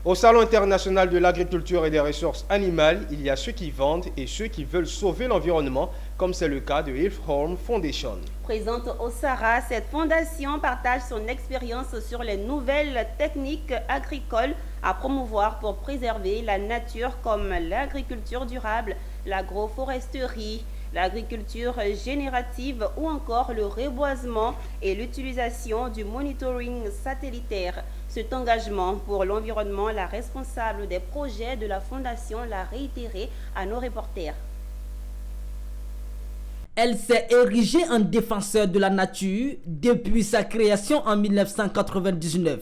Au Salon international de l'agriculture et des ressources animales, il y a ceux qui vendent et ceux qui veulent sauver l'environnement, comme c'est le cas de Hilfhorn Foundation. Présente au Sahara, cette fondation partage son expérience sur les nouvelles techniques agricoles à promouvoir pour préserver la nature comme l'agriculture durable, l'agroforesterie, l'agriculture générative ou encore le reboisement et l'utilisation du monitoring satellitaire. Cet engagement pour l'environnement, la responsable des projets de la Fondation l'a réitéré à nos reporters. Elle s'est érigée en défenseur de la nature depuis sa création en 1999.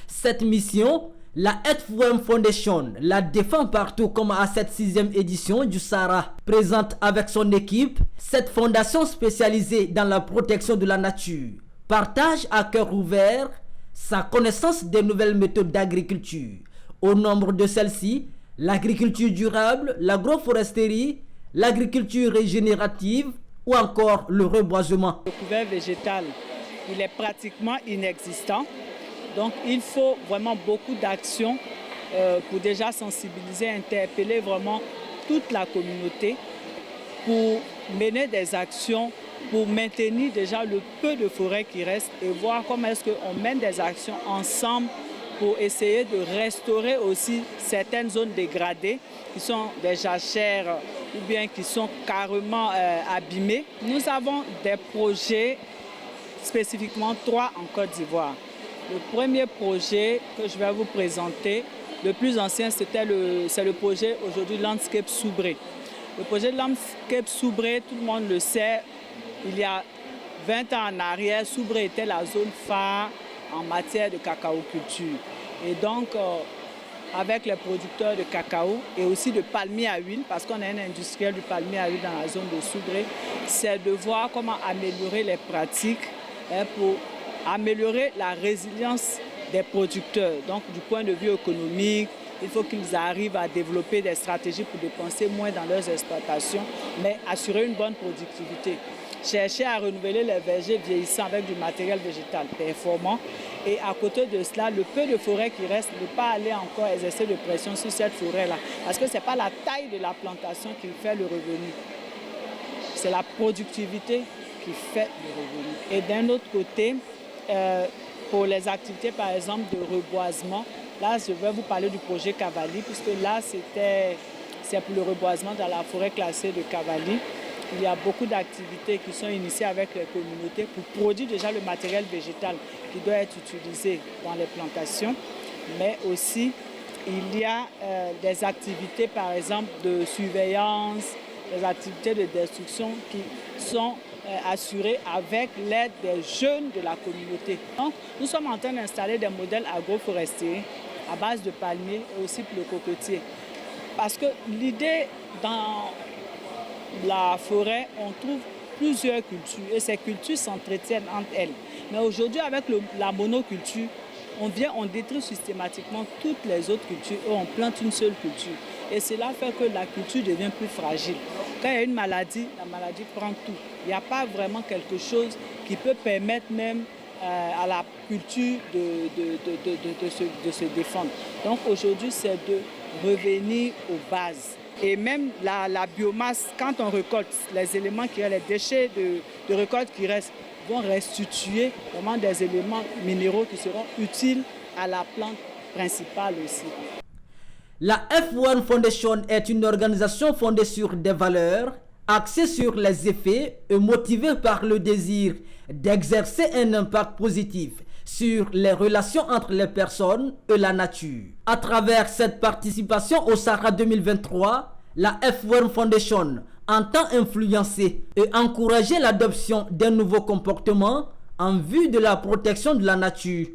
Cette mission, la Hilfhorn Foundation la défend partout comme à cette 6e édition du Sahara. Présente avec son équipe, cette fondation spécialisée dans la protection de la nature partage à cœur ouvert sa connaissance des nouvelles méthodes d'agriculture. Au nombre de celles-ci, l'agriculture durable, l'agroforesterie, l'agriculture régénérative ou encore le reboisement. Le couvert végétal, il est pratiquement inexistant. Donc il faut vraiment beaucoup d'actions pour déjà sensibiliser, interpeller vraiment toute la communauté pour mener des actions, pour maintenir déjà le peu de forêt qui reste et voir comment est-ce qu'on mène des actions ensemble pour essayer de restaurer aussi certaines zones dégradées qui sont des jachères ou bien qui sont carrément abîmées. Nous avons des projets, spécifiquement 3 en Côte d'Ivoire. Le premier projet que je vais vous présenter, le plus ancien, c'est le projet aujourd'hui Landscape Soubré. Le projet Landscape Soubré, tout le monde le sait, il y a 20 ans en arrière, Soubré était la zone phare en matière de cacao-culture. Et donc, avec les producteurs de cacao et aussi de palmier à huile, parce qu'on a un industriel du palmier à huile dans la zone de Soubré, c'est de voir comment améliorer les pratiques pour améliorer la résilience des producteurs. Donc, du point de vue économique, il faut qu'ils arrivent à développer des stratégies pour dépenser moins dans leurs exploitations, mais assurer une bonne productivité. Chercher à renouveler les vergers vieillissants avec du matériel végétal performant. Et à côté de cela, le peu de forêt qui reste, ne pas aller encore exercer de pression sur cette forêt-là. Parce que ce n'est pas la taille de la plantation qui fait le revenu. C'est la productivité qui fait le revenu. Et d'un autre côté, pour les activités, par exemple, de reboisement, là, je vais vous parler du projet Cavalli, puisque là, c'est pour le reboisement dans la forêt classée de Cavalli. Il y a beaucoup d'activités qui sont initiées avec les communautés pour produire déjà le matériel végétal qui doit être utilisé dans les plantations. Mais aussi, il y a des activités, par exemple, de surveillance, des activités de destruction qui sont assurées avec l'aide des jeunes de la communauté. Donc, nous sommes en train d'installer des modèles agroforestiers à base de palmiers et aussi pour le cocotier. Parce que l'idée dans la forêt, on trouve plusieurs cultures et ces cultures s'entretiennent entre elles. Mais aujourd'hui, avec la monoculture, on détruit systématiquement toutes les autres cultures et on plante une seule culture. Et cela fait que la culture devient plus fragile. Quand il y a une maladie, la maladie prend tout. Il n'y a pas vraiment quelque chose qui peut permettre même à la culture de se défendre. Donc aujourd'hui, c'est de revenir aux bases. Et même la biomasse, quand on récolte les éléments qui restent, les déchets de récolte qui restent, vont restituer vraiment des éléments minéraux qui seront utiles à la plante principale aussi. La Hilfhorn Foundation est une organisation fondée sur des valeurs, axée sur les effets et motivée par le désir d'exercer un impact positif sur les relations entre les personnes et la nature. À travers cette participation au Sahara 2023, la Hilfhorn Foundation entend influencer et encourager l'adoption d'un nouveau comportement en vue de la protection de la nature.